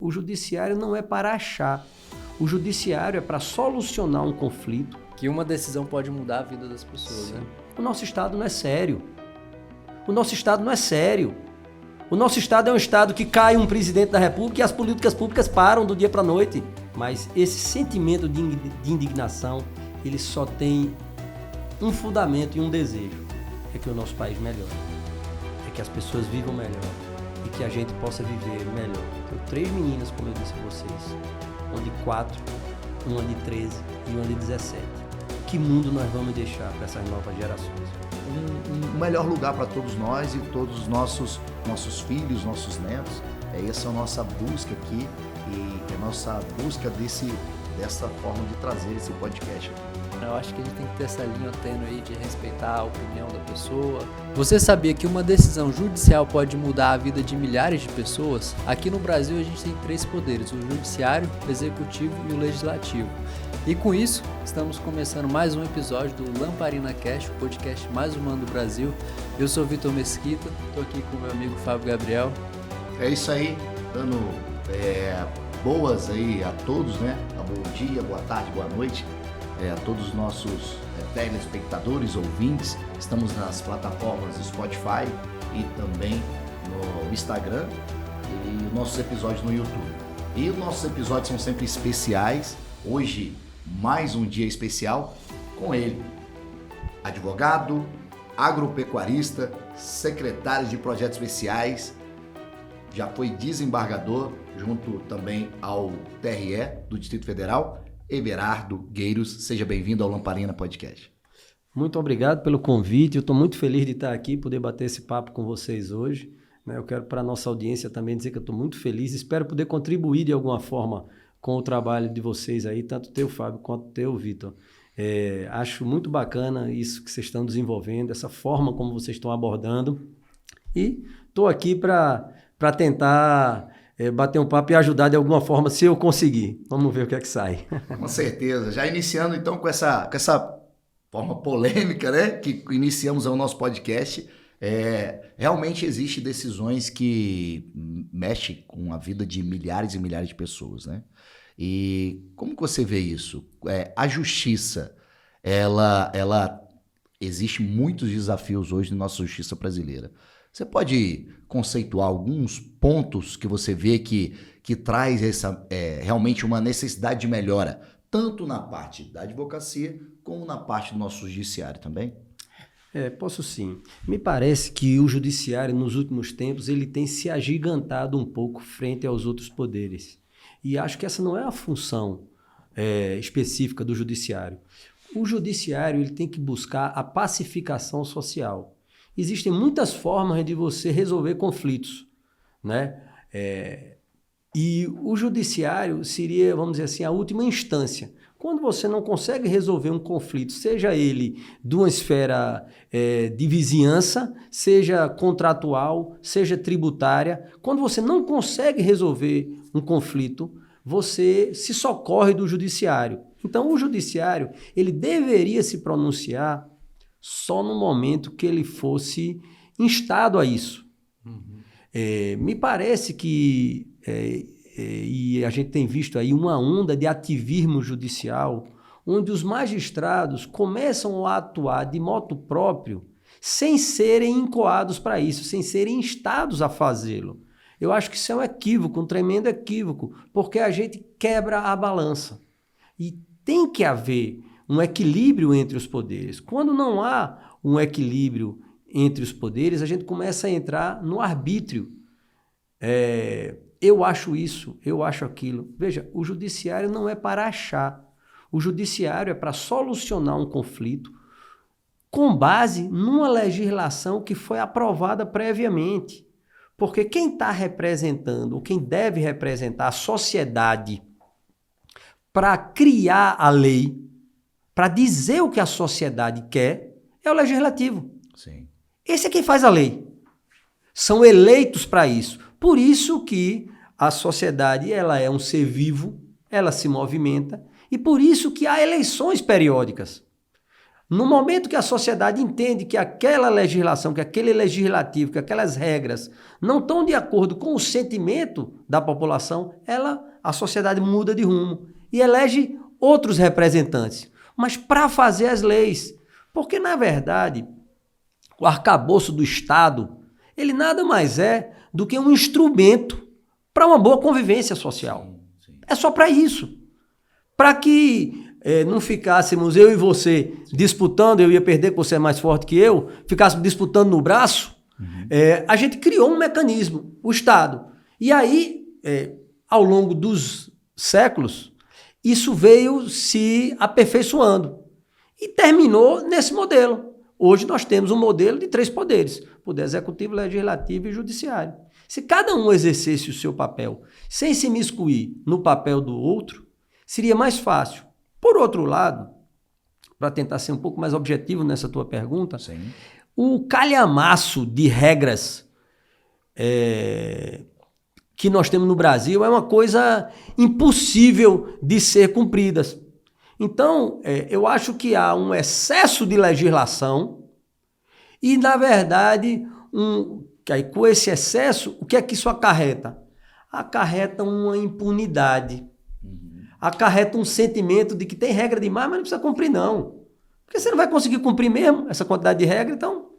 O judiciário não é para achar. O judiciário é para solucionar um conflito. Que uma decisão pode mudar a vida das pessoas, Sim. né? O nosso Estado não é sério. O nosso Estado não é sério. O nosso Estado é um Estado que cai um presidente da República e as políticas públicas param do dia para a noite. Mas esse sentimento de indignação, ele só tem um fundamento e um desejo. É que o nosso país melhore. É que as pessoas vivam melhor. E que a gente possa viver melhor. Tenho 3 meninas, como eu disse a vocês. Uma de 4, uma de 13 e uma de 17. Que mundo nós vamos deixar para essas novas gerações? Um melhor lugar para todos nós e todos os nossos filhos, nossos netos. Essa é a nossa busca aqui e a nossa busca dessa forma de trazer esse podcast. Eu acho que a gente tem que ter essa linha tênue aí de respeitar a opinião da pessoa. Você sabia que uma decisão judicial pode mudar a vida de milhares de pessoas? Aqui no Brasil a gente tem 3 poderes, o judiciário, o executivo e o legislativo. E com isso, estamos começando mais um episódio do Lamparina Cast, o podcast mais humano do Brasil. Eu sou Vitor Mesquita, estou aqui com o meu amigo Fábio Gabriel. É isso aí, dando boas aí a todos, né? Bom dia, boa tarde, boa noite. A todos os nossos telespectadores, ouvintes. Estamos nas plataformas Spotify e também no Instagram e nossos episódios no YouTube. E os nossos episódios são sempre especiais. Hoje, mais um dia especial com ele, advogado, agropecuarista, secretário de projetos especiais, já foi desembargador junto também ao TRE do Distrito Federal, Everardo Gueiros. Seja bem-vindo ao Lamparina Podcast. Muito obrigado pelo convite, eu estou muito feliz de estar aqui, poder bater esse papo com vocês hoje. Eu quero para a nossa audiência também dizer que eu estou muito feliz, espero poder contribuir de alguma forma com o trabalho de vocês aí, tanto teu, Fábio, quanto teu, Vitor. Acho muito bacana isso que vocês estão desenvolvendo, essa forma como vocês estão abordando. E estou aqui para tentar bater um papo e ajudar de alguma forma, se eu conseguir. Vamos ver o que é que sai. Com certeza. Já iniciando então com essa forma polêmica, né, que iniciamos o nosso podcast. Realmente existem decisões que mexem com a vida de milhares e milhares de pessoas, né? E como que você vê isso? A justiça, ela existe muitos desafios hoje na nossa justiça brasileira. Você pode conceituar alguns pontos que você vê que traz realmente uma necessidade de melhora, tanto na parte da advocacia como na parte do nosso judiciário também? Posso sim. Me parece que o judiciário, nos últimos tempos, ele tem se agigantado um pouco frente aos outros poderes. E acho que essa não é a função específica do judiciário. O judiciário ele tem que buscar a pacificação social. Existem muitas formas de você resolver conflitos, né? E o judiciário seria, vamos dizer assim, a última instância. Quando você não consegue resolver um conflito, seja ele de uma esfera de vizinhança, seja contratual, seja tributária, quando você não consegue resolver um conflito, você se socorre do judiciário. Então, o judiciário ele deveria se pronunciar só no momento que ele fosse instado a isso. Uhum. Me parece que... e a gente tem visto aí uma onda de ativismo judicial, onde os magistrados começam a atuar de motu próprio, sem serem incoados para isso, sem serem instados a fazê-lo. Eu acho que isso é um equívoco, um tremendo equívoco, porque a gente quebra a balança. E tem que haver um equilíbrio entre os poderes. Quando não há um equilíbrio entre os poderes, a gente começa a entrar no arbítrio. Eu acho isso, eu acho aquilo. Veja, o judiciário não é para achar. O judiciário é para solucionar um conflito com base numa legislação que foi aprovada previamente. Porque quem está representando, ou quem deve representar a sociedade para criar a lei, para dizer o que a sociedade quer, é o legislativo. Sim. Esse é quem faz a lei. São eleitos para isso. Por isso que a sociedade ela é um ser vivo, ela se movimenta, e por isso que há eleições periódicas. No momento que a sociedade entende que aquela legislação, que aquele legislativo, que aquelas regras não estão de acordo com o sentimento da população, a sociedade muda de rumo e elege outros representantes, mas para fazer as leis. Porque, na verdade, o arcabouço do Estado, ele nada mais é do que um instrumento para uma boa convivência social. Sim. É só para isso. Para que não ficássemos eu e você disputando, eu ia perder, que você é mais forte que eu, ficássemos disputando no braço, a gente criou um mecanismo, o Estado. E aí, ao longo dos séculos, isso veio se aperfeiçoando e terminou nesse modelo. Hoje nós temos um modelo de 3 poderes, poder executivo, legislativo e judiciário. Se cada um exercesse o seu papel sem se imiscuir no papel do outro, seria mais fácil. Por outro lado, para tentar ser um pouco mais objetivo nessa tua pergunta, Sim. o calhamaço de regras que nós temos no Brasil é uma coisa impossível de ser cumpridas. Então, eu acho que há um excesso de legislação e, na verdade, com esse excesso, o que é que isso acarreta? Acarreta uma impunidade. Acarreta um sentimento de que tem regra demais, mas não precisa cumprir, não. Porque você não vai conseguir cumprir mesmo essa quantidade de regra, então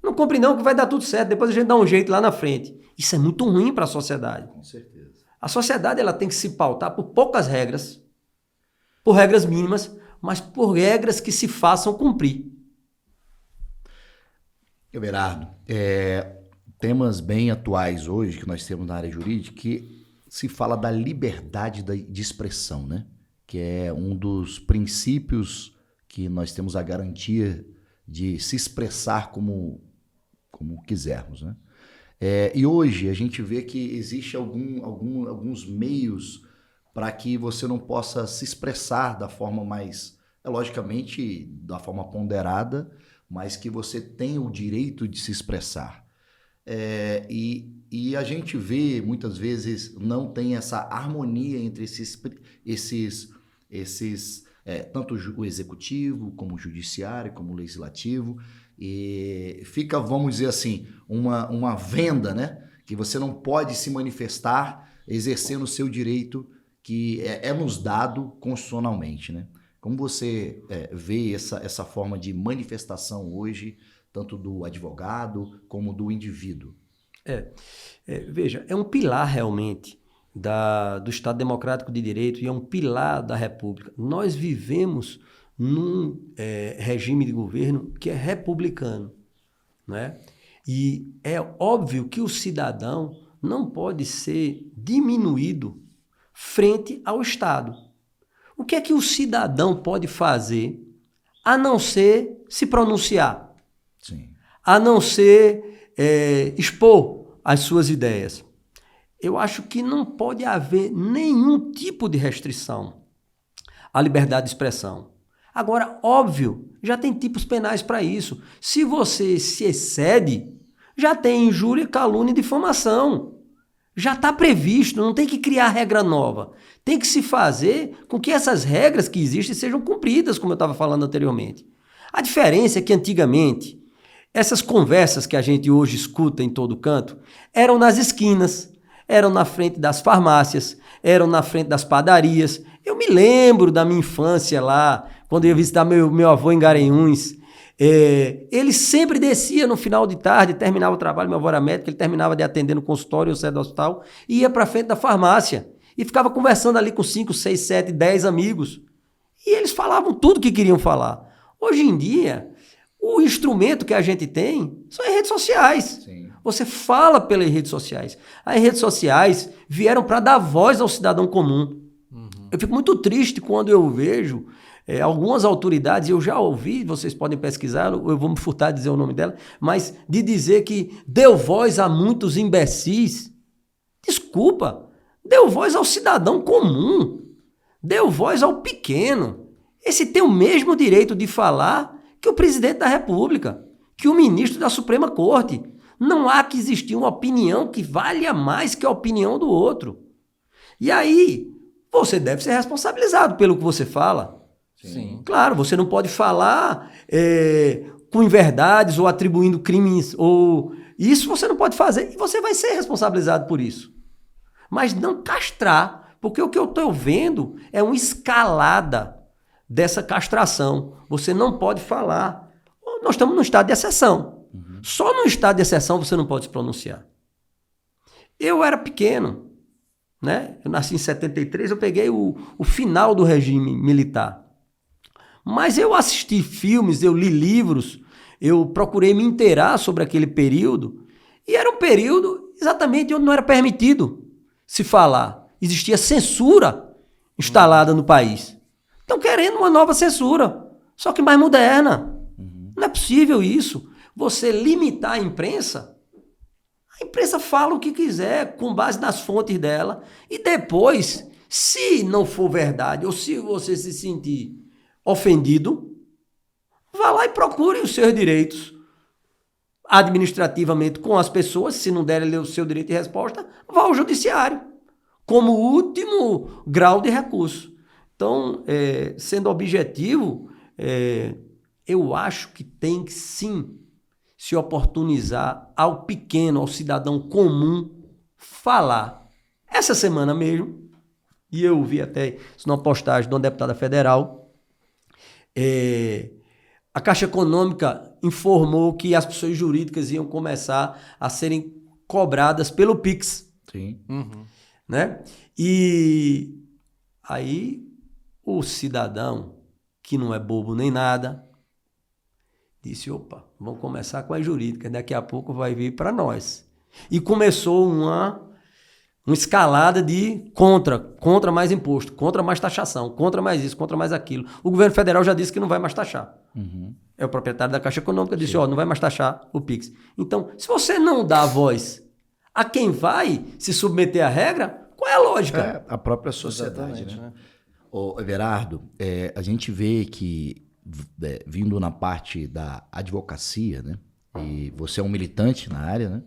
não cumpre não, que vai dar tudo certo, depois a gente dá um jeito lá na frente. Isso é muito ruim para a sociedade. Com certeza. A sociedade ela tem que se pautar por poucas regras, por regras mínimas, mas por regras que se façam cumprir. Everardo, temas bem atuais hoje que nós temos na área jurídica, que se fala da liberdade de expressão, né? Que é um dos princípios que nós temos a garantia de se expressar como quisermos, né? E hoje a gente vê que existe alguns meios para que você não possa se expressar da forma mais, logicamente, da forma ponderada, mas que você tenha o direito de se expressar. E a gente vê, muitas vezes, não tem essa harmonia entre tanto o executivo, como o judiciário, como o legislativo, e fica, vamos dizer assim, uma venda, né? Que você não pode se manifestar exercendo o seu direito que nos dado constitucionalmente, né? Como você vê essa forma de manifestação hoje, tanto do advogado como do indivíduo? Veja, é um pilar realmente do Estado Democrático de Direito e é um pilar da República. Nós vivemos num regime de governo que é republicano, né? E é óbvio que o cidadão não pode ser diminuído frente ao Estado. O que é que o cidadão pode fazer a não ser se pronunciar? Sim. A não ser expor as suas ideias. Eu acho que não pode haver nenhum tipo de restrição à liberdade de expressão. Agora, óbvio, já tem tipos penais para isso. Se você se excede, já tem injúria, calúnia e difamação. Já está previsto, não tem que criar regra nova. Tem que se fazer com que essas regras que existem sejam cumpridas, como eu estava falando anteriormente. A diferença é que antigamente, essas conversas que a gente hoje escuta em todo canto eram nas esquinas, eram na frente das farmácias, eram na frente das padarias. Eu me lembro da minha infância lá, quando eu ia visitar meu avô em Garanhuns. Ele sempre descia no final de tarde, terminava o trabalho, meu avô era médico, ele terminava de atender no consultório, eu saía do hospital, e ia para frente da farmácia e ficava conversando ali com 5, 6, 7, 10 amigos. E eles falavam tudo que queriam falar. Hoje em dia, o instrumento que a gente tem são as redes sociais. Sim. Você fala pelas redes sociais. As redes sociais vieram para dar voz ao cidadão comum. Eu fico muito triste quando eu vejo algumas autoridades, eu já ouvi, vocês podem pesquisar, eu vou me furtar de dizer o nome dela, mas de dizer que deu voz a muitos imbecis. Desculpa, deu voz ao cidadão comum, deu voz ao pequeno. Esse tem o mesmo direito de falar que o presidente da República, que o ministro da Suprema Corte. Não há que existir uma opinião que valha mais que a opinião do outro. E aí, você deve ser responsabilizado pelo que você fala. Sim. Claro, você não pode falar com inverdades ou atribuindo crimes. Isso você não pode fazer e você vai ser responsabilizado por isso. Mas não castrar, porque o que eu estou vendo é uma escalada dessa castração. Você não pode falar. Nós estamos num estado de exceção. Só no estado de exceção você não pode se pronunciar. Eu era pequeno, né? Eu nasci em 73, eu peguei o final do regime militar. Mas eu assisti filmes, eu li livros, eu procurei me inteirar sobre aquele período, e era um período exatamente onde não era permitido se falar. Existia censura instalada no país. Estão querendo uma nova censura, só que mais moderna. Não é possível isso. Você limitar a imprensa fala o que quiser, com base nas fontes dela, e depois, se não for verdade, ou se você se sentir ofendido, vá lá e procure os seus direitos administrativamente com as pessoas. Se não derem o seu direito de resposta, vá ao judiciário, como último grau de recurso. Então, sendo objetivo, eu acho que tem que sim se oportunizar ao pequeno, ao cidadão comum, falar. Essa semana mesmo, e eu vi até isso numa postagem de uma deputada federal, a Caixa Econômica informou que as pessoas jurídicas iam começar a serem cobradas pelo Pix. Sim. Né? E aí o cidadão, que não é bobo nem nada, disse, opa, vamos começar com a jurídica, daqui a pouco vai vir para nós. E começou uma escalada de contra mais imposto, contra mais taxação, contra mais isso, contra mais aquilo. O governo federal já disse que não vai mais taxar. É o proprietário da Caixa Econômica, disse, não vai mais taxar o Pix. Então, se você não dá voz a quem vai se submeter à regra, qual é a lógica? A própria sociedade, né? Ô, Everardo, a gente vê que, vindo na parte da advocacia, né? E você é um militante na área, né?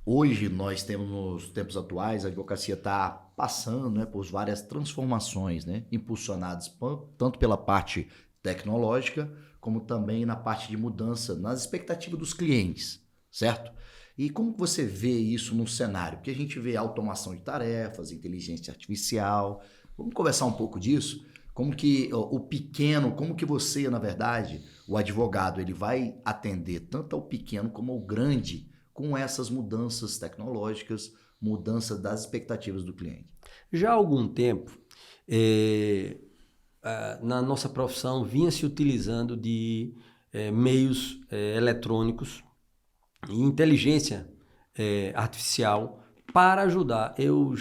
Hoje nós temos, nos tempos atuais, a advocacia está passando, né, por várias transformações, né? Impulsionadas tanto pela parte tecnológica, como também na parte de mudança nas expectativas dos clientes, certo? E como você vê isso no cenário? Porque a gente vê automação de tarefas, inteligência artificial. Vamos conversar um pouco disso? Como que o pequeno, como que você, na verdade, o advogado, ele vai atender tanto ao pequeno como ao grande com essas mudanças tecnológicas, mudança das expectativas do cliente? Já há algum tempo, na nossa profissão, vinha se utilizando de meios eletrônicos e inteligência artificial para ajudar. Eu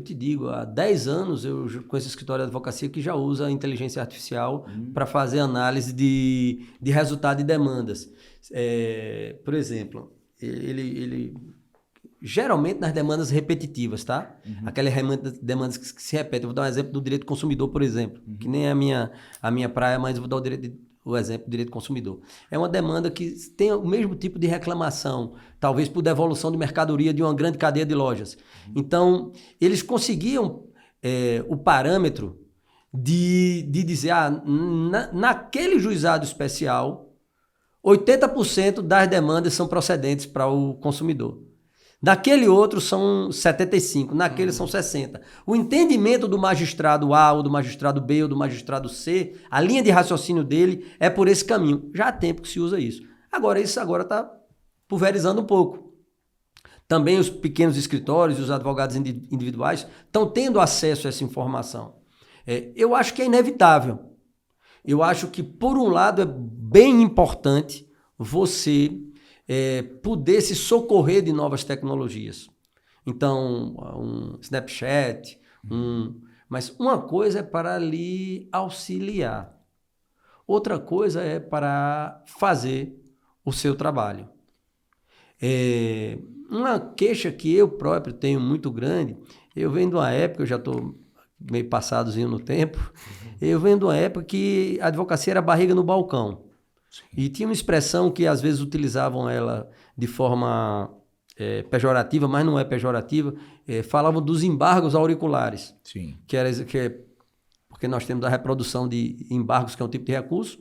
te digo, há 10 anos eu conheço o escritório de advocacia que já usa a inteligência artificial para fazer análise de resultado de demandas. Por exemplo, ele geralmente nas demandas repetitivas, tá? Aquelas demandas que se repetem. Eu vou dar um exemplo do direito do consumidor, por exemplo, que nem é a minha praia, mas eu vou dar o exemplo do direito do consumidor. É uma demanda que tem o mesmo tipo de reclamação, talvez por devolução de mercadoria de uma grande cadeia de lojas. Então, eles conseguiam o parâmetro de dizer, naquele juizado especial, 80% das demandas são procedentes para o consumidor. Naquele outro são 75%, naquele são 60%. O entendimento do magistrado A, ou do magistrado B, ou do magistrado C, a linha de raciocínio dele é por esse caminho. Já há tempo que se usa isso. Agora, isso agora está pulverizando um pouco. Também os pequenos escritórios e os advogados individuais estão tendo acesso a essa informação. Eu acho que é inevitável. Eu acho que, por um lado, é bem importante você poder se socorrer de novas tecnologias. Então, um Snapchat, mas uma coisa é para lhe auxiliar. Outra coisa é para fazer o seu trabalho. Uma queixa que eu próprio tenho muito grande, eu venho de uma época, eu já estou meio passadozinho no tempo, eu venho de uma época que a advocacia era barriga no balcão. Sim. E tinha uma expressão que às vezes utilizavam ela de forma pejorativa, mas não é pejorativa, falavam dos embargos auriculares. Sim. Que porque nós temos a reprodução de embargos, que é um tipo de recurso,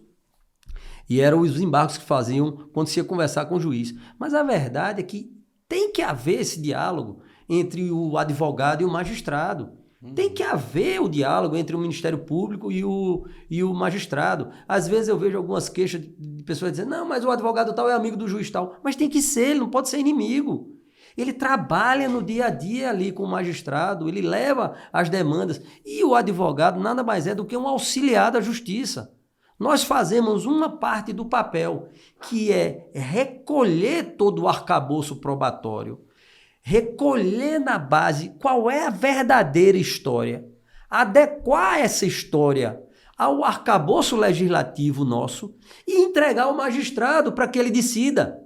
e eram os embargos que faziam quando se ia conversar com o juiz. Mas a verdade é que tem que haver esse diálogo entre o advogado e o magistrado. Tem que haver o diálogo entre o Ministério Público e o magistrado. Às vezes eu vejo algumas queixas de pessoas dizendo, não, mas o advogado tal é amigo do juiz tal. Mas tem que ser, ele não pode ser inimigo. Ele trabalha no dia a dia ali com o magistrado, ele leva as demandas. E o advogado nada mais é do que um auxiliar da justiça. Nós fazemos uma parte do papel, que é recolher todo o arcabouço probatório, recolher na base qual é a verdadeira história, adequar essa história ao arcabouço legislativo nosso e entregar ao magistrado para que ele decida.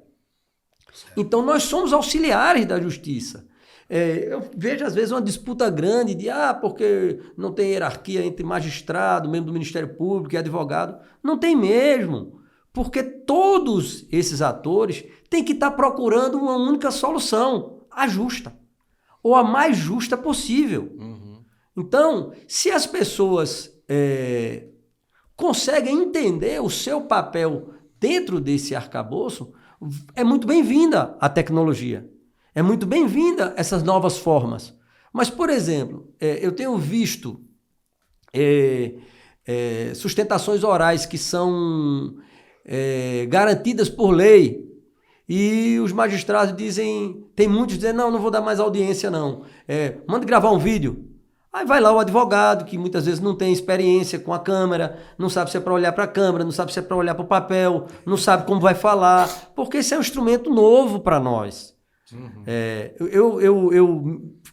Então, nós somos auxiliares da justiça. Eu vejo, às vezes, uma disputa grande de, porque não tem hierarquia entre magistrado, membro do Ministério Público e advogado. Não tem mesmo, porque todos esses atores têm que estar procurando uma única solução, a justa, ou a mais justa possível. Então, se as pessoas conseguem entender o seu papel dentro desse arcabouço, é muito bem-vinda a tecnologia. É muito bem-vinda essas novas formas. Mas, por exemplo, eu tenho visto sustentações orais que são garantidas por lei e os magistrados dizem, tem muitos dizendo, não vou dar mais audiência não. Manda gravar um vídeo. Aí vai lá o advogado, que muitas vezes não tem experiência com a câmera, não sabe se é para olhar para a câmera, não sabe se é para olhar para o papel, não sabe como vai falar, porque esse é um instrumento novo para nós. Eu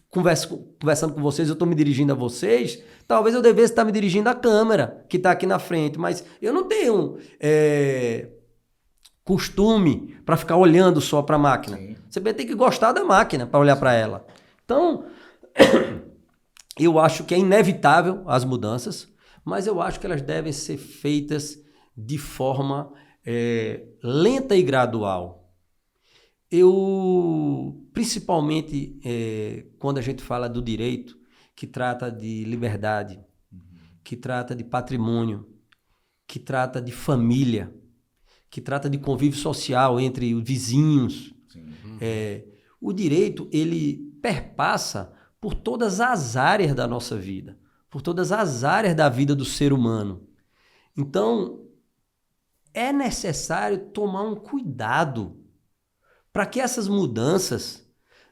conversando com vocês, eu estou me dirigindo a vocês, talvez eu devesse estar me dirigindo à câmera que está aqui na frente, mas eu não tenho costume para ficar olhando só para a máquina. Sim. Você tem que gostar da máquina para olhar para ela. Então, eu acho que é inevitável as mudanças, mas eu acho que elas devem ser feitas de forma lenta e gradual. Principalmente quando a gente fala do direito, que trata de liberdade, que trata de patrimônio, que trata de família, que trata de convívio social entre os vizinhos. O direito, ele perpassa por todas as áreas da nossa vida, por todas as áreas da vida do ser humano. Então, é necessário tomar um cuidado para que essas mudanças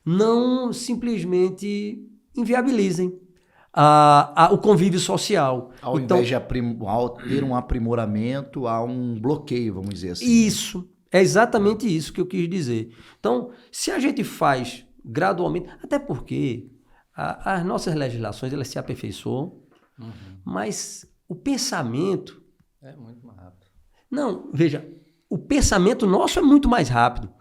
não simplesmente inviabilizem o convívio social. Ao invés de ter um aprimoramento, há um bloqueio, vamos dizer assim. Isso, é exatamente isso que eu quis dizer. Então, se a gente faz gradualmente, até porque as nossas legislações elas se aperfeiçoam, mas o pensamento... é muito mais rápido. Não, veja, o pensamento nosso é muito mais rápido.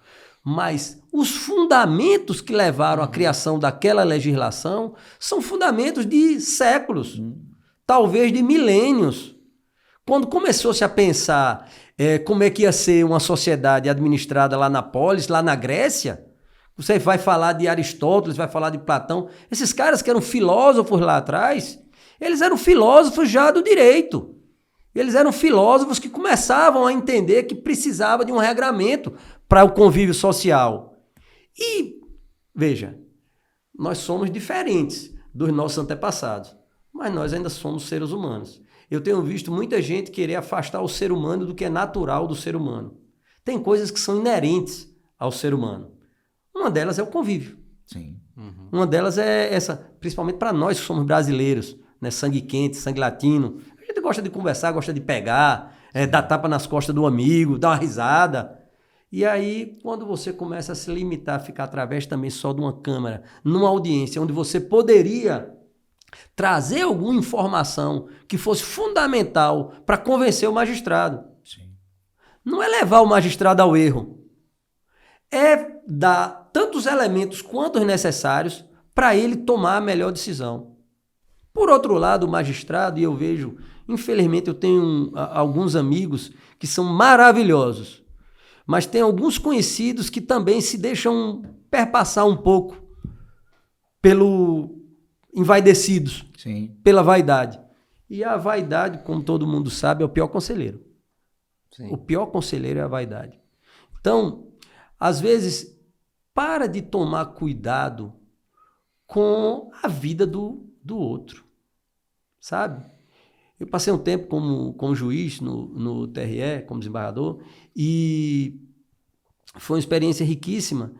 Mas os fundamentos que levaram à criação daquela legislação são fundamentos de séculos, talvez de milênios. Quando começou-se a pensar como é que ia ser uma sociedade administrada lá na polis, lá na Grécia, você vai falar de Aristóteles, vai falar de Platão, esses caras que eram filósofos lá atrás, eles eram filósofos já do direito. Eles eram filósofos que começavam a entender que precisava de um regramento para o convívio social. E, veja, nós somos diferentes dos nossos antepassados, mas nós ainda somos seres humanos. Eu tenho visto muita gente querer afastar o ser humano do que é natural do ser humano. Tem coisas que são inerentes ao ser humano. Uma delas é o convívio. Sim. Uma delas é essa, principalmente para nós que somos brasileiros, né? Sangue quente, sangue latino. A gente gosta de conversar, gosta de pegar, dar tapa nas costas do amigo, dar uma risada. E aí, quando você começa a se limitar a ficar através também só de uma câmera, numa audiência onde você poderia trazer alguma informação que fosse fundamental para convencer o magistrado. Sim. Não é levar o magistrado ao erro. É dar tantos elementos quanto necessários para ele tomar a melhor decisão. Por outro lado, o magistrado, e eu vejo, infelizmente eu tenho alguns amigos que são maravilhosos, mas tem alguns conhecidos que também se deixam perpassar um pouco envaidecidos, Sim. pela vaidade. E a vaidade, como todo mundo sabe, é o pior conselheiro. Sim. O pior conselheiro é a vaidade. Então, às vezes, para de tomar cuidado com a vida do outro, sabe? Eu passei um tempo como juiz no TRE, como desembargador, e foi uma experiência riquíssima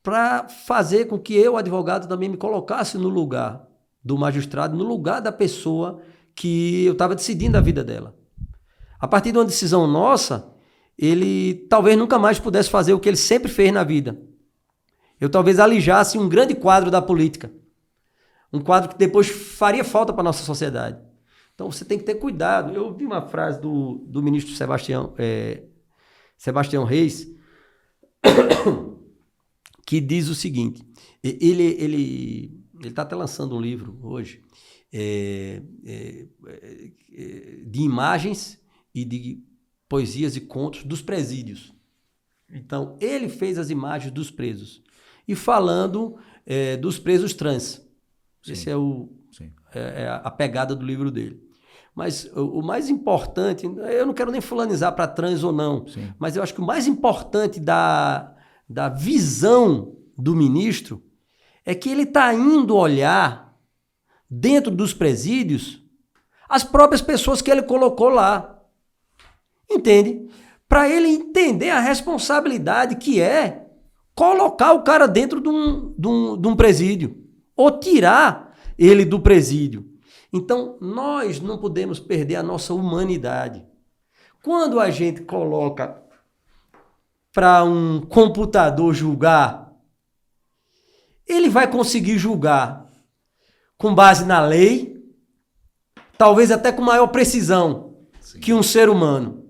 para fazer com que eu, advogado, também me colocasse no lugar do magistrado, no lugar da pessoa que eu estava decidindo a vida dela. A partir de uma decisão nossa, ele talvez nunca mais pudesse fazer o que ele sempre fez na vida. Eu talvez alijasse um grande quadro da política. Um quadro que depois faria falta para a nossa sociedade. Então você tem que ter cuidado. Eu vi uma frase do ministro Sebastião Reis, que diz o seguinte, ele está até lançando um livro hoje, de imagens e de poesias e contos dos presídios. Então, ele fez as imagens dos presos. E falando dos presos trans. Sim. Esse é a pegada do livro dele. Mas o mais importante, eu não quero nem fulanizar para trans ou não, sim, mas eu acho que o mais importante da visão do ministro é que ele está indo olhar dentro dos presídios as próprias pessoas que ele colocou lá. Entende? Para ele entender a responsabilidade que é colocar o cara dentro de um presídio ou tirar ele do presídio. Então, nós não podemos perder a nossa humanidade. Quando a gente coloca para um computador julgar, ele vai conseguir julgar com base na lei, talvez até com maior precisão, sim, que um ser humano.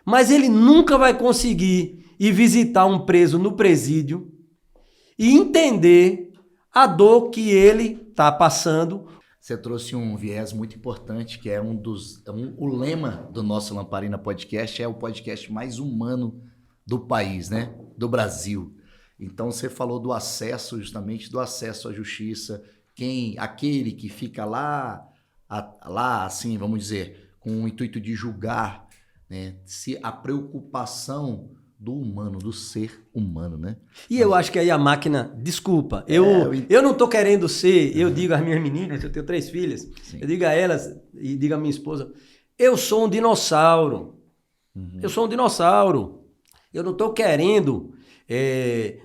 Mas ele nunca vai conseguir ir visitar um preso no presídio e entender a dor que ele está passando. Você trouxe um viés muito importante, que é o lema do nosso Lamparina Podcast, é o podcast mais humano do país, né? Do Brasil. Então você falou do acesso, justamente do acesso à justiça, aquele que fica lá, assim, vamos dizer, com o intuito de julgar, né? Se a preocupação do humano, do ser humano, né? E eu acho que aí a máquina, desculpa, eu não tô querendo ser, eu digo às minhas meninas, eu tenho 3 filhas, sim, eu digo a elas e digo à minha esposa, eu sou um dinossauro, eu sou um dinossauro, eu não tô querendo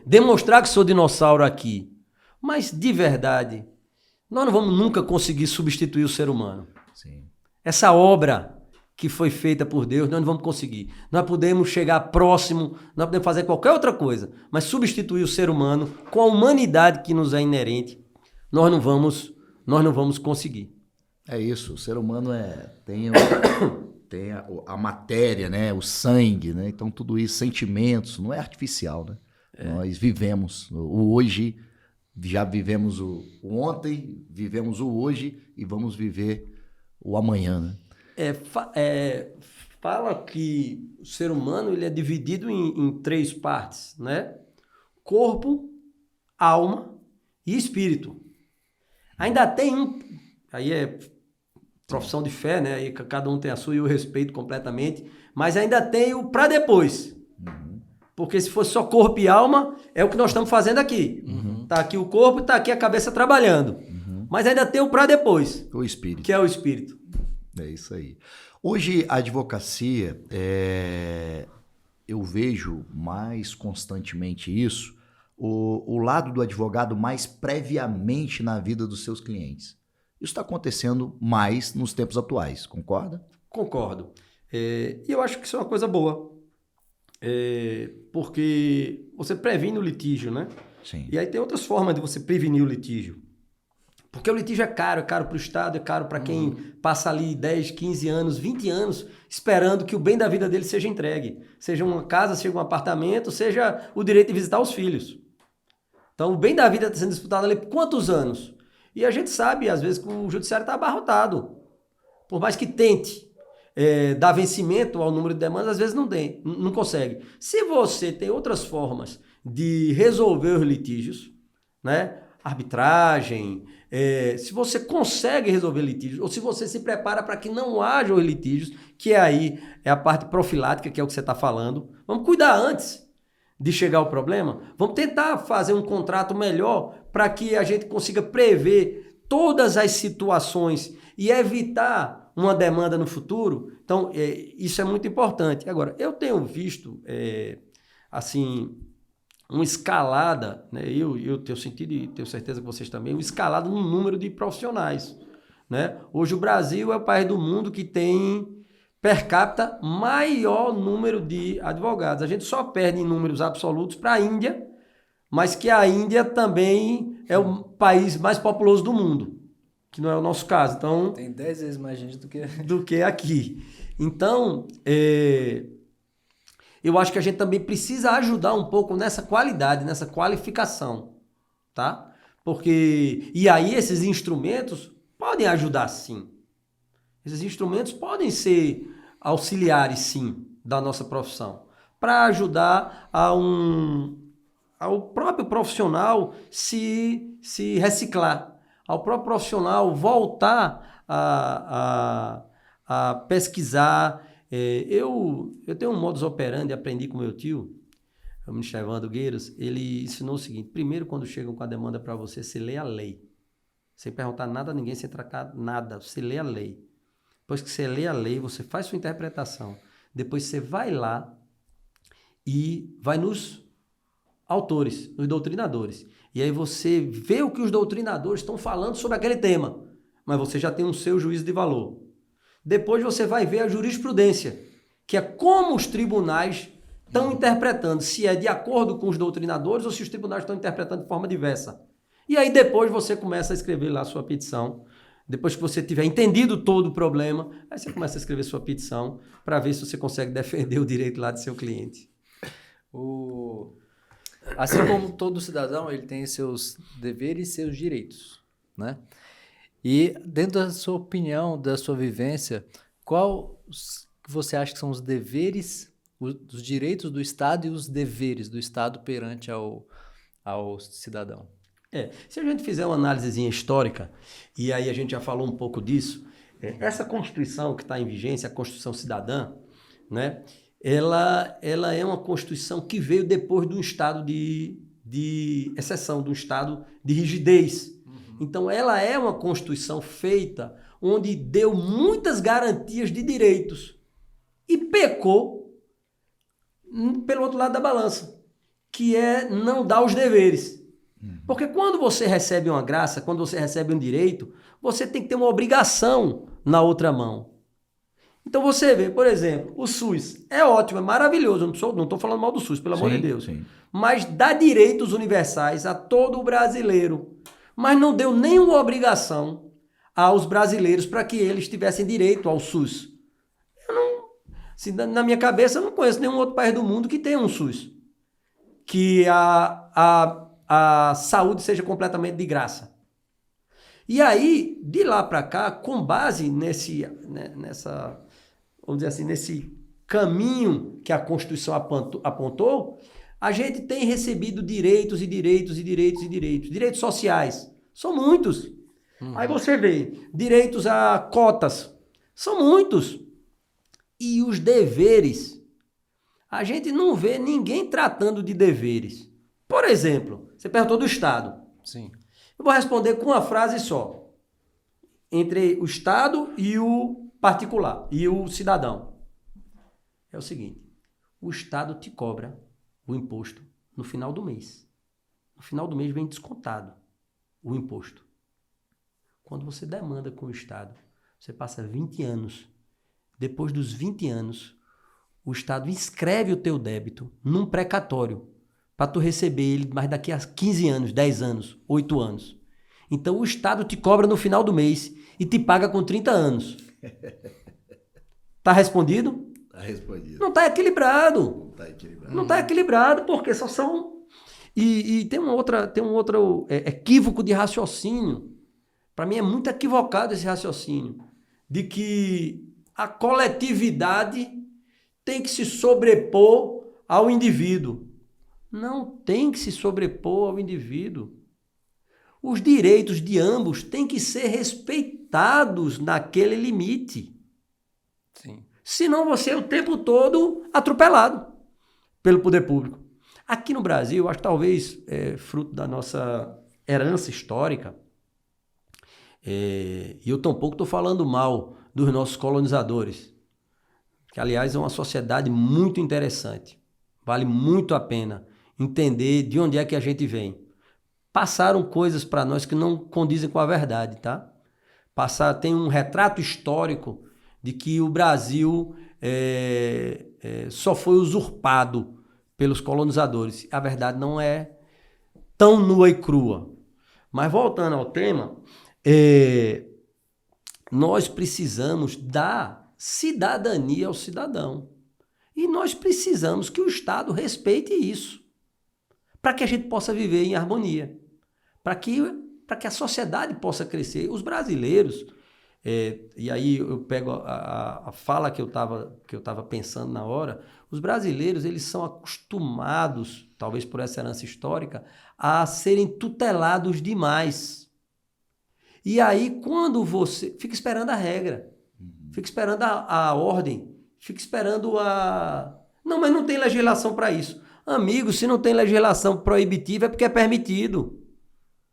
demonstrar que sou dinossauro aqui, mas de verdade, nós não vamos nunca conseguir substituir o ser humano. Sim. Essa obra que foi feita por Deus, nós não vamos conseguir. Nós podemos chegar próximo, nós podemos fazer qualquer outra coisa, mas substituir o ser humano com a humanidade que nos é inerente, nós não vamos conseguir. É isso, o ser humano tem a matéria, né? O sangue, né? Então tudo isso, sentimentos, não é artificial, né? Nós vivemos o hoje, já vivemos o ontem, vivemos o hoje e vamos viver o amanhã, né? Fala que o ser humano ele é dividido em 3 partes, né? Corpo, alma e espírito. Ainda tem aí é profissão de fé, né? Aí cada um tem a sua e eu respeito completamente, mas ainda tem o para depois. Porque se fosse só corpo e alma, é o que nós estamos fazendo aqui. Tá aqui o corpo e tá aqui a cabeça trabalhando. Mas ainda tem o para depois. O espírito. Que é o espírito. É isso aí. Hoje a advocacia, eu vejo mais constantemente isso, o lado do advogado mais previamente na vida dos seus clientes. Isso está acontecendo mais nos tempos atuais, concorda? Concordo. E eu acho que isso é uma coisa boa. Porque você previne o litígio, né? Sim. E aí tem outras formas de você prevenir o litígio. Porque o litígio é caro para o Estado, é caro para quem passa ali 10, 15 anos, 20 anos esperando que o bem da vida dele seja entregue. Seja uma casa, seja um apartamento, seja o direito de visitar os filhos. Então o bem da vida está sendo disputado ali por quantos anos? E a gente sabe, às vezes, que o judiciário está abarrotado. Por mais que tente dar vencimento ao número de demandas, às vezes não consegue. Se você tem outras formas de resolver os litígios, né? arbitragem, se você consegue resolver litígios, ou se você se prepara para que não haja os litígios, que aí é a parte profilática, que é o que você está falando. Vamos cuidar antes de chegar ao problema. Vamos tentar fazer um contrato melhor para que a gente consiga prever todas as situações e evitar uma demanda no futuro. Então, isso é muito importante. Agora, eu tenho visto, assim, uma escalada, né? Eu tenho sentido e tenho certeza que vocês também, uma escalada no número de profissionais, né? Hoje o Brasil é o país do mundo que tem per capita maior número de advogados. A gente só perde em números absolutos para a Índia, mas que a Índia também é o país mais populoso do mundo, que não é o nosso caso. Então, tem 10 vezes mais gente do que aqui. Então, eu acho que a gente também precisa ajudar um pouco nessa qualidade, nessa qualificação, tá? E aí esses instrumentos podem ajudar sim. Esses instrumentos podem ser auxiliares sim da nossa profissão, para ajudar ao próprio profissional se reciclar, ao próprio profissional voltar a pesquisar. Eu tenho um modus operandi, aprendi com meu tio, o ministro Evandro Gueiros. Ele ensinou o seguinte: primeiro, quando chegam com a demanda para você, você lê a lei. Sem perguntar nada a ninguém, sem tratar nada, você lê a lei. Depois que você lê a lei, você faz sua interpretação. Depois você vai lá e vai nos autores, nos doutrinadores. E aí você vê o que os doutrinadores estão falando sobre aquele tema, mas você já tem um seu juízo de valor. Depois você vai ver a jurisprudência, que é como os tribunais estão interpretando, se é de acordo com os doutrinadores ou se os tribunais estão interpretando de forma diversa. E aí depois você começa a escrever lá a sua petição. Depois que você tiver entendido todo o problema, aí você começa a escrever sua petição para ver se você consegue defender o direito lá do seu cliente. Assim como todo cidadão, ele tem seus deveres e seus direitos, né? E dentro da sua opinião, da sua vivência, qual você acha que são os deveres, os direitos do Estado e os deveres do Estado perante ao cidadão? Se a gente fizer uma análisezinha histórica, e aí a gente já falou um pouco disso, essa Constituição que está em vigência, a Constituição Cidadã, né, ela é uma Constituição que veio depois de um estado de exceção, de um estado de rigidez. Então, ela é uma Constituição feita onde deu muitas garantias de direitos e pecou pelo outro lado da balança, que é não dar os deveres. Porque quando você recebe uma graça, quando você recebe um direito, você tem que ter uma obrigação na outra mão. Então você vê, por exemplo, o SUS é ótimo, é maravilhoso, eu não estou falando mal do SUS, pelo amor de Deus, mas dá direitos universais a todo o brasileiro, mas não deu nenhuma obrigação aos brasileiros para que eles tivessem direito ao SUS. Na minha cabeça, eu não conheço nenhum outro país do mundo que tenha um SUS, que a saúde seja completamente de graça. E aí, de lá para cá, com base vamos dizer assim, nesse caminho que a Constituição apontou, a gente tem recebido direitos e direitos e direitos e direitos. Direitos sociais, são muitos. Aí você vê, direitos a cotas, são muitos. E os deveres, a gente não vê ninguém tratando de deveres. Por exemplo, você perguntou do Estado. Sim. Eu vou responder com uma frase só. Entre o Estado e o particular, e o cidadão. É o seguinte: o Estado te cobra o imposto no final do mês. No final do mês vem descontado o imposto. Quando você demanda com o Estado, você passa 20 anos. Depois dos 20 anos, o Estado inscreve o teu débito num precatório para tu receber ele mais daqui a 15 anos, 10 anos, 8 anos. Então o Estado te cobra no final do mês e te paga com 30 anos. Tá respondido? Tá respondido. Não tá equilibrado. Não tá equilibrado. Não tá equilibrado porque só são... E tem um outro equívoco de raciocínio. Para mim é muito equivocado esse raciocínio de que a coletividade tem que se sobrepor ao indivíduo. Não tem que se sobrepor ao indivíduo. Os direitos de ambos têm que ser respeitados naquele limite. Sim. Senão você é o tempo todo atropelado pelo poder público. Aqui no Brasil, acho que talvez fruto da nossa herança histórica, e eu tampouco estou falando mal dos nossos colonizadores, que aliás é uma sociedade muito interessante. Vale muito a pena entender de onde é que a gente vem. Passaram coisas para nós que não condizem com a verdade, tá? Tem um retrato histórico de que o Brasil só foi usurpado pelos colonizadores. A verdade não é tão nua e crua. Mas voltando ao tema, nós precisamos dar cidadania ao cidadão. E nós precisamos que o Estado respeite isso, para que a gente possa viver em harmonia, para que a sociedade possa crescer. Os brasileiros, e aí eu pego a fala que eu tava pensando na hora, os brasileiros eles são acostumados, talvez por essa herança histórica, a serem tutelados demais. E aí quando você fica esperando a regra, fica esperando a ordem, fica esperando a... Não, mas não tem legislação para isso. Amigo, se não tem legislação proibitiva é porque é permitido.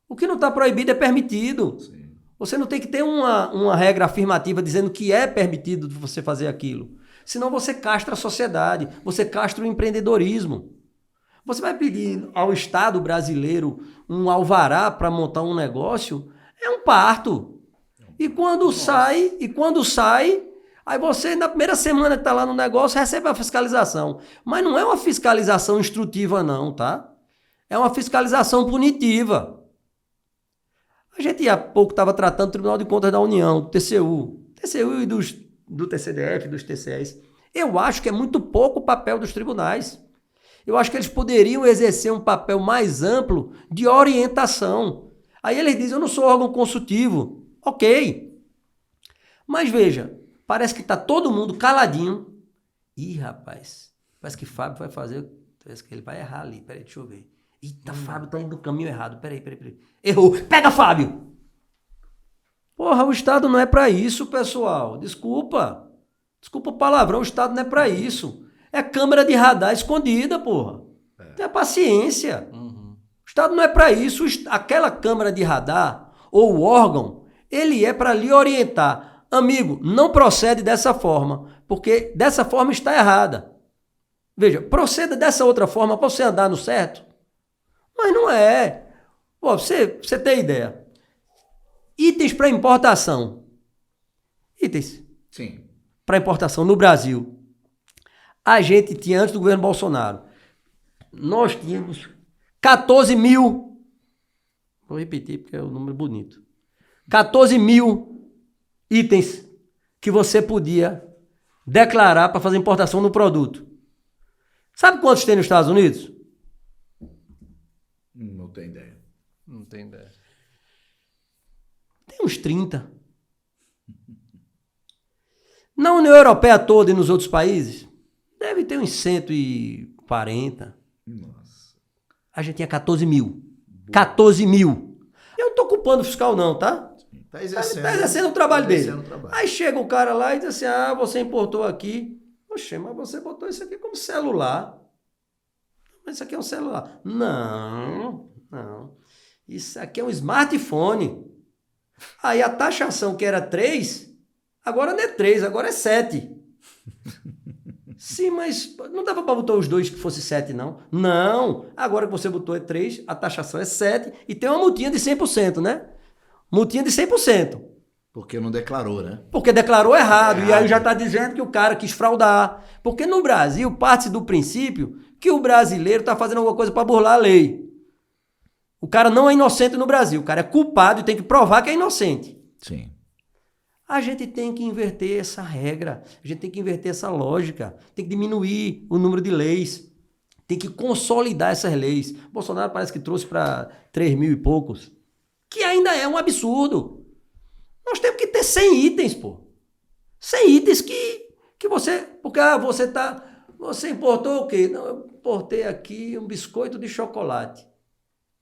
O que não está proibido é permitido. Sim. Você não tem que ter uma regra afirmativa dizendo que é permitido você fazer aquilo. Senão você castra a sociedade, você castra o empreendedorismo. Você vai pedir ao Estado brasileiro um alvará para montar um negócio, é um parto. E quando sai, aí você, na primeira semana que está lá no negócio, recebe a fiscalização. Mas não é uma fiscalização instrutiva não, tá? É uma fiscalização punitiva. A gente há pouco estava tratando do Tribunal de Contas da União, do TCU e do TCDF, dos TCEs. Eu acho que é muito pouco o papel dos tribunais. Eu acho que eles poderiam exercer um papel mais amplo de orientação. Aí eles dizem, eu não sou órgão consultivo. Ok. Mas veja, parece que está todo mundo caladinho. Ih, rapaz, parece que Fábio vai fazer, parece que ele vai errar ali. Peraí, deixa eu ver. Eita, Fábio está indo no caminho errado. Peraí. Errou. Pega, Fábio! Porra, o Estado não é para isso, pessoal. Desculpa o palavrão, o Estado não é para isso. É câmera de radar escondida, porra. Tenha paciência. O Estado não é para isso. Aquela câmera de radar ou o órgão, ele é para lhe orientar. Amigo, não procede dessa forma, porque dessa forma está errada. Veja, proceda dessa outra forma para você andar no certo. Mas não é. Pô, você tem ideia. Itens para importação. Itens. Sim. Para importação no Brasil. A gente tinha, antes do governo Bolsonaro, nós tínhamos 14 mil. Vou repetir porque é um número bonito. 14 mil itens que você podia declarar para fazer importação no produto. Sabe quantos tem nos Estados Unidos? Não tenho ideia. Não tem ideia. Tem uns 30. Na União Europeia toda e nos outros países, deve ter uns 140. Nossa. A gente tinha 14 mil. 14 mil. Eu não estou culpando o fiscal não, tá? Está exercendo. Tá exercendo o trabalho dele. Aí chega o cara lá e diz assim, você importou aqui. Poxa, mas você botou isso aqui como celular. Mas isso aqui é um celular. Não. Isso aqui é um smartphone. Aí a taxação que era 3, agora não é 3, agora é 7. Sim, mas não dava para botar os dois que fosse 7, não? Não. Agora que você botou é 3, a taxação é 7 e tem uma multinha de 100%, né? Multinha de 100%. Porque não declarou, né? Porque declarou errado. E aí já está dizendo que o cara quis fraudar. Porque no Brasil parte-se do princípio que o brasileiro está fazendo alguma coisa para burlar a lei. O cara não é inocente no Brasil. O cara é culpado e tem que provar que é inocente. Sim. A gente tem que inverter essa regra. A gente tem que inverter essa lógica. Tem que diminuir o número de leis. Tem que consolidar essas leis. Bolsonaro parece que trouxe para 3 mil e poucos. Que ainda é um absurdo. Nós temos que ter 100 itens, pô. 100 itens que você... Porque você importou o quê? Não, eu importei aqui um biscoito de chocolate.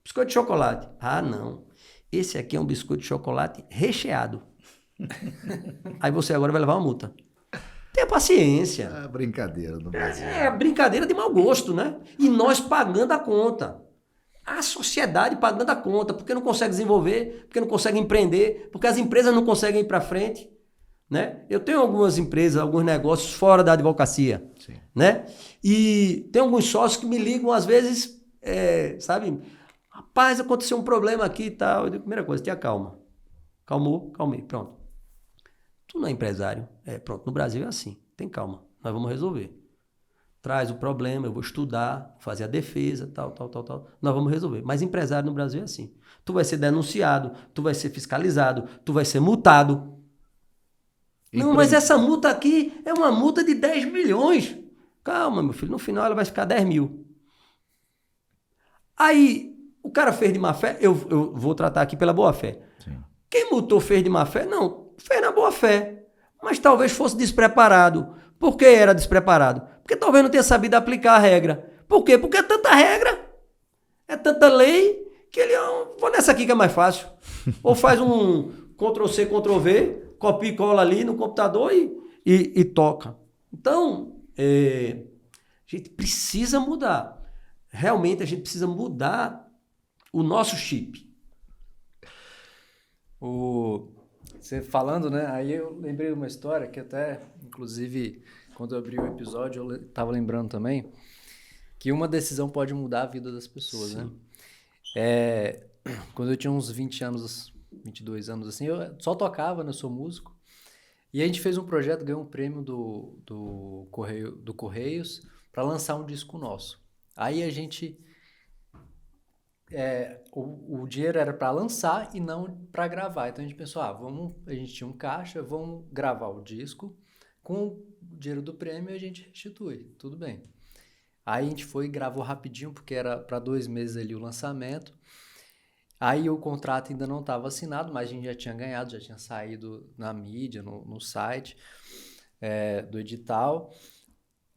Biscoito de chocolate. Não. esse aqui é um biscoito de chocolate recheado. Aí você agora vai levar uma multa. Tenha paciência. É brincadeira no Brasil. É brincadeira de mau gosto, né? E nós pagando a conta. A sociedade pagando a conta, porque não consegue desenvolver, porque não consegue empreender, porque as empresas não conseguem ir para frente, né? Eu tenho algumas empresas, alguns negócios fora da advocacia, Sim. né? E tem alguns sócios que me ligam às vezes, sabe? Rapaz, aconteceu um problema aqui e tal. Eu digo, primeira coisa, tenha calma. Calmei, pronto. Tu não é empresário. Pronto, no Brasil é assim, tem calma, nós vamos resolver. Traz o problema, eu vou estudar, fazer a defesa, tal. Nós vamos resolver. Mas empresário no Brasil é assim. Tu vai ser denunciado, tu vai ser fiscalizado, tu vai ser multado. Não, mas essa multa aqui é uma multa de 10 milhões. Calma, meu filho, no final ela vai ficar 10 mil. Aí, o cara fez de má fé, eu vou tratar aqui pela boa fé. Sim. Quem multou fez de má fé? Não, fez na boa fé. Mas talvez fosse despreparado. Por que era despreparado? Porque talvez não tenha sabido aplicar a regra. Por quê? Porque é tanta regra, é tanta lei, que ele, vou nessa aqui que é mais fácil. Ou faz um Ctrl-C, Ctrl-V, copia e cola ali no computador e toca. Então, a gente precisa mudar. Realmente a gente precisa mudar o nosso chip. Você falando, né? Aí eu lembrei de uma história que até, inclusive, quando eu abri o episódio, eu estava lembrando também que uma decisão pode mudar a vida das pessoas, Sim. né? Quando eu tinha uns 20 anos, 22 anos, assim, eu só tocava, né? Eu sou músico. E a gente fez um projeto, ganhou um prêmio do Correios para lançar um disco nosso. Aí a gente... o dinheiro era para lançar e não para gravar. Então a gente pensou, a gente tinha um caixa, vamos gravar o disco, com o dinheiro do prêmio a gente restitui, tudo bem. Aí a gente foi e gravou rapidinho, porque era para 2 meses ali o lançamento. Aí o contrato ainda não estava assinado, mas a gente já tinha ganhado, já tinha saído na mídia, no site do edital.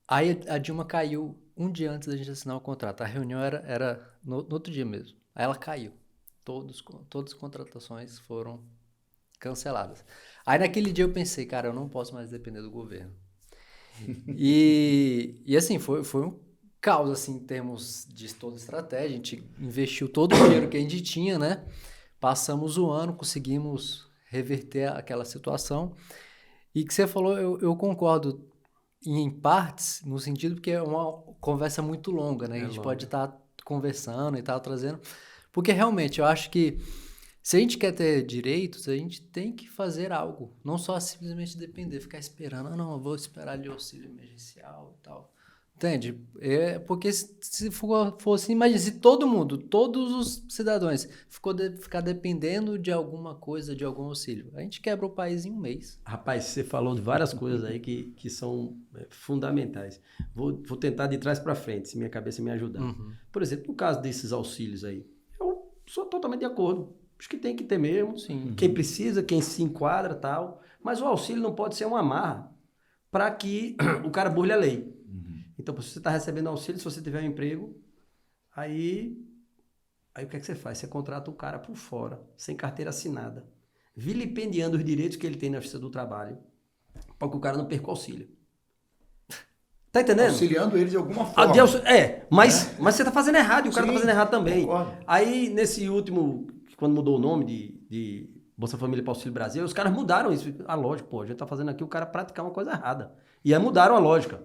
Aí a Dilma caiu um dia antes da gente assinar o contrato. A reunião era no outro dia mesmo. Aí ela caiu. Todas as contratações foram canceladas. Aí naquele dia eu pensei, cara, eu não posso mais depender do governo. E assim, foi um caos, assim, em termos de toda a estratégia. A gente investiu todo o dinheiro que a gente tinha, né? Passamos o ano, conseguimos reverter aquela situação. E que você falou, eu concordo em partes, no sentido que é uma conversa muito longa, né? A gente pode estar conversando e tal, trazendo... Porque realmente eu acho que se a gente quer ter direitos, a gente tem que fazer algo. Não só simplesmente depender, ficar esperando. Não, eu vou esperar ali o auxílio emergencial e tal. Entende? Porque se fosse, imagina, se todo mundo, todos os cidadãos ficar dependendo de alguma coisa, de algum auxílio, a gente quebra o país em um mês. Rapaz, você falou de várias coisas aí que são fundamentais. Vou tentar de trás para frente, se minha cabeça me ajudar. Uhum. Por exemplo, no caso desses auxílios aí, eu sou totalmente de acordo. Acho que tem que ter mesmo. Sim. Quem precisa, quem se enquadra, tal. Mas o auxílio não pode ser uma amarra para que o cara burle a lei. Então, se você está recebendo auxílio, se você tiver um emprego, aí o que é que você faz? Você contrata o cara por fora, sem carteira assinada, vilipendiando os direitos que ele tem na Justiça do Trabalho, para que o cara não perca o auxílio. Tá entendendo? Auxiliando ele de alguma forma. Mas você tá fazendo errado e o cara tá fazendo errado também. Concordo. Aí, nesse último, quando mudou o nome de Bolsa Família para Auxílio Brasil, os caras mudaram isso. A lógica, a gente tá fazendo aqui o cara praticar uma coisa errada. E aí mudaram a lógica.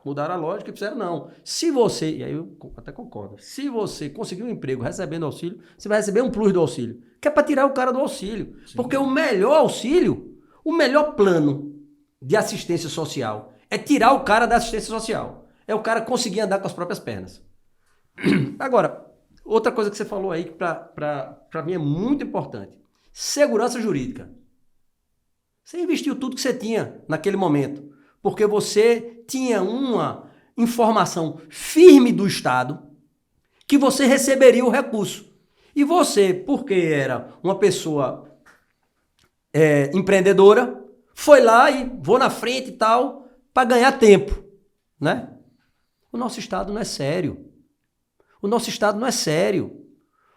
Mudaram a lógica e fizeram não. Se você, e aí eu até concordo, se você conseguir um emprego recebendo auxílio, você vai receber um plus do auxílio, que é para tirar o cara do auxílio. Sim. Porque o melhor auxílio, o melhor plano de assistência social é tirar o cara da assistência social. É o cara conseguir andar com as próprias pernas. Agora, outra coisa que você falou aí que para mim é muito importante. Segurança jurídica. Você investiu tudo que você tinha naquele momento. Porque você tinha uma informação firme do Estado que você receberia o recurso. E você, porque era uma pessoa empreendedora, foi lá e vou na frente e tal, para ganhar tempo, né? O nosso Estado não é sério. O nosso Estado não é sério.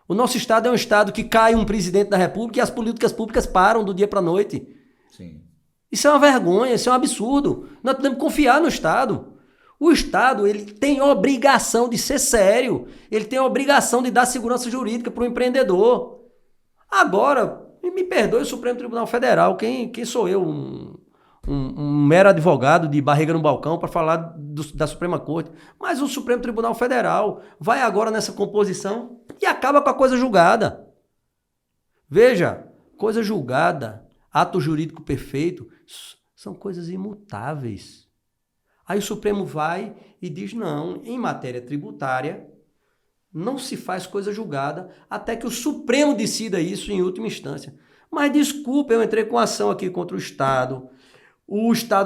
O nosso Estado é um Estado que cai um presidente da República e as políticas públicas param do dia para a noite. Sim. Isso é uma vergonha, isso é um absurdo. Nós podemos confiar no Estado. O Estado, ele tem a obrigação de ser sério. Ele tem a obrigação de dar segurança jurídica para o empreendedor. Agora, me perdoe o Supremo Tribunal Federal, quem sou eu? Um mero advogado de barriga no balcão para falar da Suprema Corte. Mas o Supremo Tribunal Federal vai agora nessa composição e acaba com a coisa julgada. Veja, coisa julgada, ato jurídico perfeito, são coisas imutáveis. Aí o Supremo vai e diz, não, em matéria tributária, não se faz coisa julgada até que o Supremo decida isso em última instância. Mas desculpa, eu entrei com ação aqui contra o Estado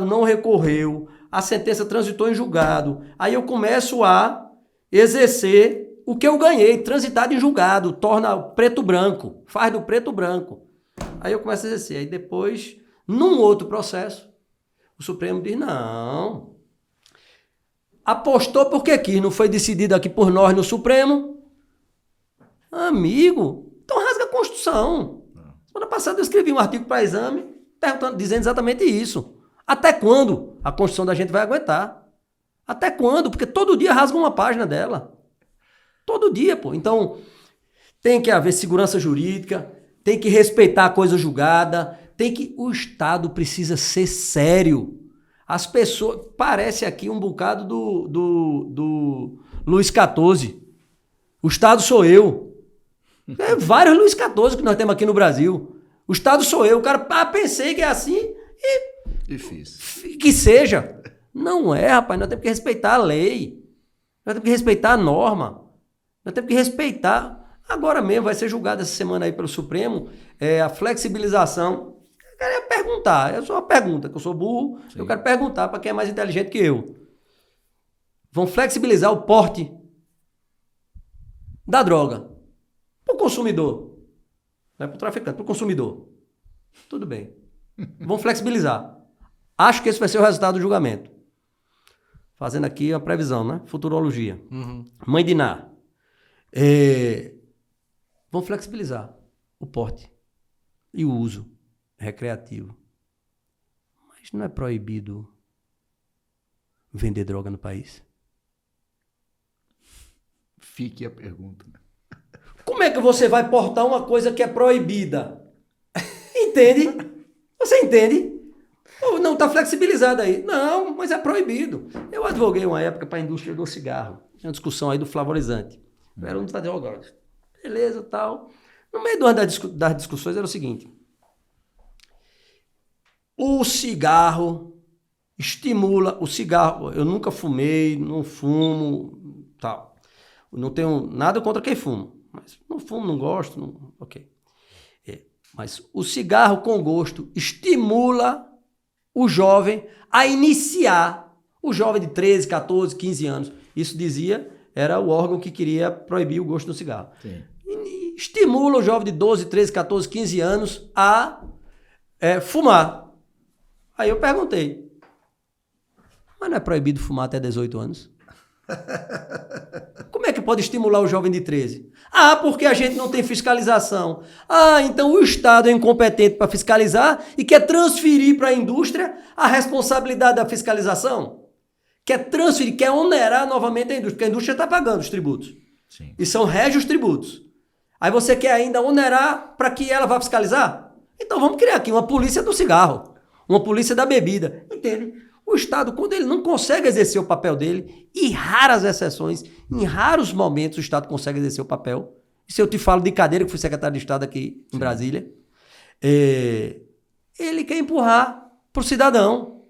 não recorreu, a sentença transitou em julgado, aí eu começo a exercer o que eu ganhei, transitado em julgado, torna preto branco, faz do preto branco. Aí eu começo a exercer, aí depois, num outro processo, o Supremo diz, não, apostou porque quis, não foi decidido aqui por nós no Supremo. Amigo, então rasga a Constituição. Semana passada eu escrevi um artigo para exame, dizendo exatamente isso. Até quando a Constituição da gente vai aguentar? Até quando? Porque todo dia rasga uma página dela. Todo dia, pô. Então, tem que haver segurança jurídica, tem que respeitar a coisa julgada, o Estado precisa ser sério. As pessoas... Parece aqui um bocado do Luís XIV. O Estado sou eu. É vários Luís XIV que nós temos aqui no Brasil. O Estado sou eu. O cara, pensei que é assim e fiz. Que seja. Não é, rapaz. Nós temos que respeitar a lei. Nós temos que respeitar a norma. Nós temos que respeitar. Agora mesmo vai ser julgado essa semana aí pelo Supremo a flexibilização. Eu quero perguntar. É só uma pergunta, que eu sou burro. Sim. Eu quero perguntar para quem é mais inteligente que eu. Vão flexibilizar o porte da droga para o consumidor. Não é para o traficante, para o consumidor. Tudo bem. Vão flexibilizar. Acho que esse vai ser o resultado do julgamento. Fazendo aqui a previsão, né? Futurologia. Uhum. Mãe de Ná. Vão flexibilizar o porte e o uso recreativo. Mas não é proibido vender droga no país? Fique a pergunta. Como é que você vai portar uma coisa que é proibida? Entende? Você entende? Ou não está flexibilizado aí? Não, mas é proibido. Eu advoguei uma época para a indústria do cigarro. Tinha uma discussão aí do flavorizante. Eu era um dos advogados. Beleza, tal. No meio das discussões era o seguinte. O cigarro estimula... O cigarro... Eu nunca fumei, não fumo, tal. Não tenho nada contra quem fuma. Mas não fumo, não gosto, não... Ok. Mas o cigarro com gosto estimula o jovem a iniciar, o jovem de 13, 14, 15 anos. Isso dizia, era o órgão que queria proibir o gosto do cigarro. Sim. Estimula o jovem de 12, 13, 14, 15 anos a fumar. Aí eu perguntei, mas não é proibido fumar até 18 anos? Como é que pode estimular o jovem de 13? Ah, porque a gente não tem fiscalização. Ah, então o Estado é incompetente para fiscalizar e quer transferir para a indústria a responsabilidade da fiscalização? Quer transferir, quer onerar novamente a indústria, porque a indústria está pagando os tributos. Sim. E são régios tributos. Aí você quer ainda onerar para que ela vá fiscalizar? Então vamos criar aqui uma polícia do cigarro, uma polícia da bebida, entende? O Estado, quando ele não consegue exercer o papel dele, e raras exceções, em raros momentos o Estado consegue exercer o papel. Se eu te falo de cadeira, que fui secretário de Estado aqui em Brasília, ele quer empurrar para o cidadão.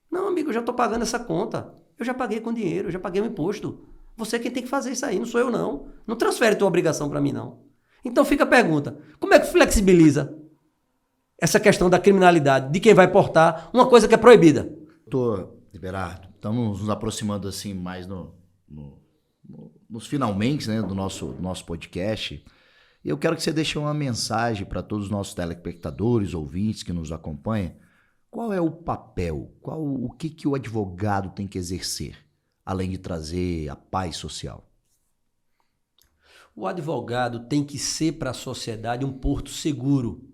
Não, amigo, eu já estou pagando essa conta. Eu já paguei com dinheiro, eu já paguei o imposto. Você é quem tem que fazer isso aí, não sou eu não. Não transfere tua obrigação para mim não. Então fica a pergunta, como é que flexibiliza essa questão da criminalidade, de quem vai portar uma coisa que é proibida? Doutor Everardo, estamos nos aproximando assim mais nos finalmente, né, do nosso podcast. E eu quero que você deixe uma mensagem para todos os nossos telespectadores, ouvintes que nos acompanham. Qual é o papel, o que o advogado tem que exercer, além de trazer a paz social? O advogado tem que ser para a sociedade um porto seguro.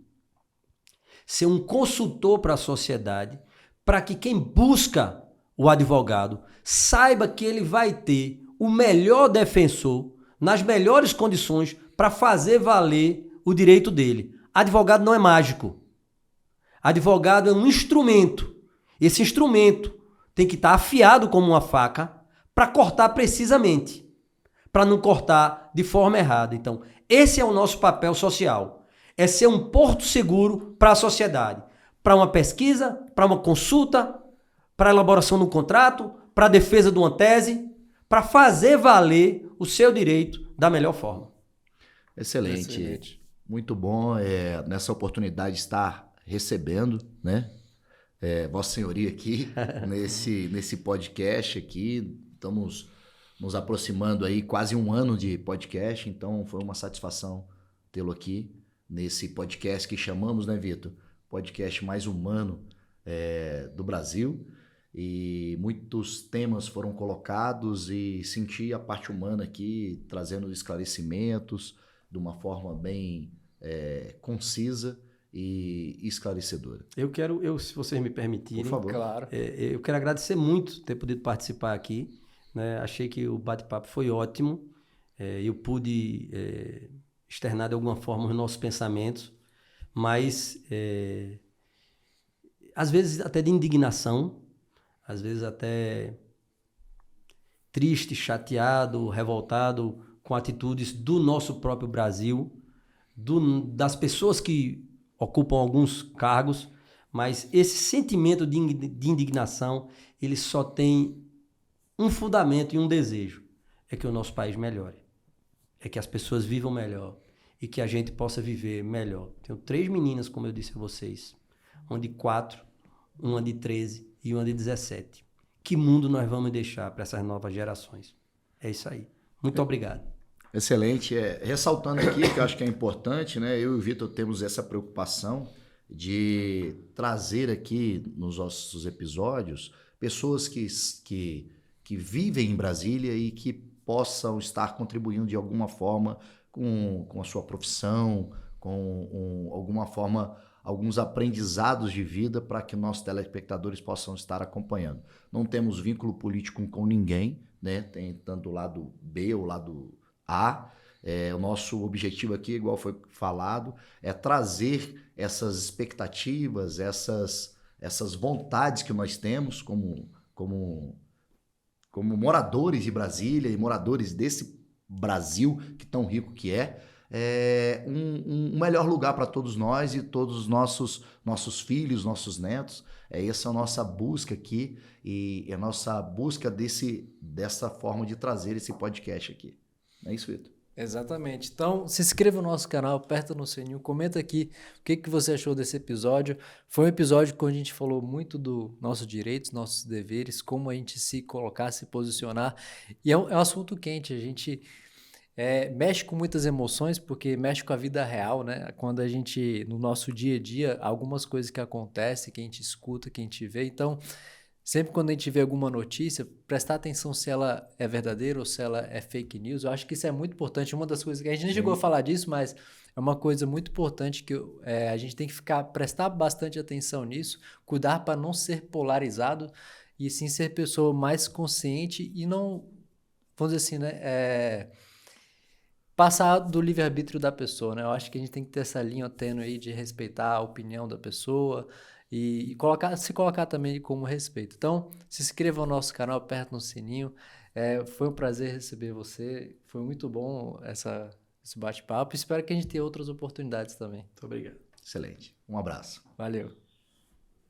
Ser um consultor para a sociedade, para que quem busca o advogado saiba que ele vai ter o melhor defensor nas melhores condições para fazer valer o direito dele. Advogado não é mágico. Advogado é um instrumento. Esse instrumento tem que estar afiado como uma faca para cortar precisamente, para não cortar de forma errada. Então, esse é o nosso papel social. É ser um porto seguro para a sociedade, para uma pesquisa, para uma consulta, para a elaboração de um contrato, para a defesa de uma tese, para fazer valer o seu direito da melhor forma. Excelente. Muito bom nessa oportunidade de estar recebendo, né? Vossa Senhoria aqui nesse podcast aqui. Estamos nos aproximando aí quase um ano de podcast, então foi uma satisfação tê-lo aqui nesse podcast que chamamos, né, Vitor? Podcast mais humano do Brasil. E muitos temas foram colocados e senti a parte humana aqui, trazendo esclarecimentos de uma forma bem concisa e esclarecedora. Se vocês me permitirem, por favor. Claro. Eu quero agradecer muito ter podido participar aqui, né? Achei que o bate-papo foi ótimo, eu pude externar de alguma forma os nossos pensamentos, mas às vezes até de indignação, às vezes até triste, chateado, revoltado com atitudes do nosso próprio Brasil, das pessoas que ocupam alguns cargos, mas esse sentimento de indignação, ele só tem um fundamento e um desejo, é que o nosso país melhore, é que as pessoas vivam melhor e que a gente possa viver melhor. Tenho 3 meninas, como eu disse a vocês, uma de 4, uma de 13 e uma de 17. Que mundo nós vamos deixar para essas novas gerações? É isso aí. Muito obrigado. Excelente. Ressaltando aqui, que eu acho que é importante, né? Eu e o Vitor temos essa preocupação de trazer aqui nos nossos episódios pessoas que vivem em Brasília e que possam estar contribuindo de alguma forma com a sua profissão, com alguma forma, alguns aprendizados de vida para que nossos telespectadores possam estar acompanhando. Não temos vínculo político com ninguém, né? Tem tanto o lado B ou o lado A. O nosso objetivo aqui, igual foi falado, é trazer essas expectativas, essas vontades que nós temos como moradores de Brasília e moradores desse Brasil que tão rico que um melhor lugar para todos nós e todos os nossos filhos, nossos netos. Essa é a nossa busca aqui e a nossa busca dessa forma de trazer esse podcast aqui. É isso, Vitor? Exatamente. Então, se inscreva no nosso canal, aperta no sininho, comenta aqui o que você achou desse episódio. Foi um episódio que a gente falou muito dos nossos direitos, nossos deveres, como a gente se colocar, se posicionar. E é um assunto quente, a gente mexe com muitas emoções, porque mexe com a vida real, né? Quando a gente, no nosso dia a dia, algumas coisas que acontecem, que a gente escuta, que a gente vê. Então, sempre quando a gente vê alguma notícia, prestar atenção se ela é verdadeira ou se ela é fake news. Eu acho que isso é muito importante. Uma das coisas que a gente nem chegou a falar disso, mas é uma coisa muito importante que a gente tem que prestar bastante atenção nisso, cuidar para não ser polarizado e sim ser pessoa mais consciente e não, vamos dizer assim, né, passar do livre-arbítrio da pessoa, né? Eu acho que a gente tem que ter essa linha tênue aí de respeitar a opinião da pessoa, e se colocar também como respeito. Então, se inscreva no nosso canal, aperta no sininho. Foi um prazer receber você. Foi muito bom esse bate-papo. Espero que a gente tenha outras oportunidades também. Muito obrigado. Excelente. Um abraço. Valeu.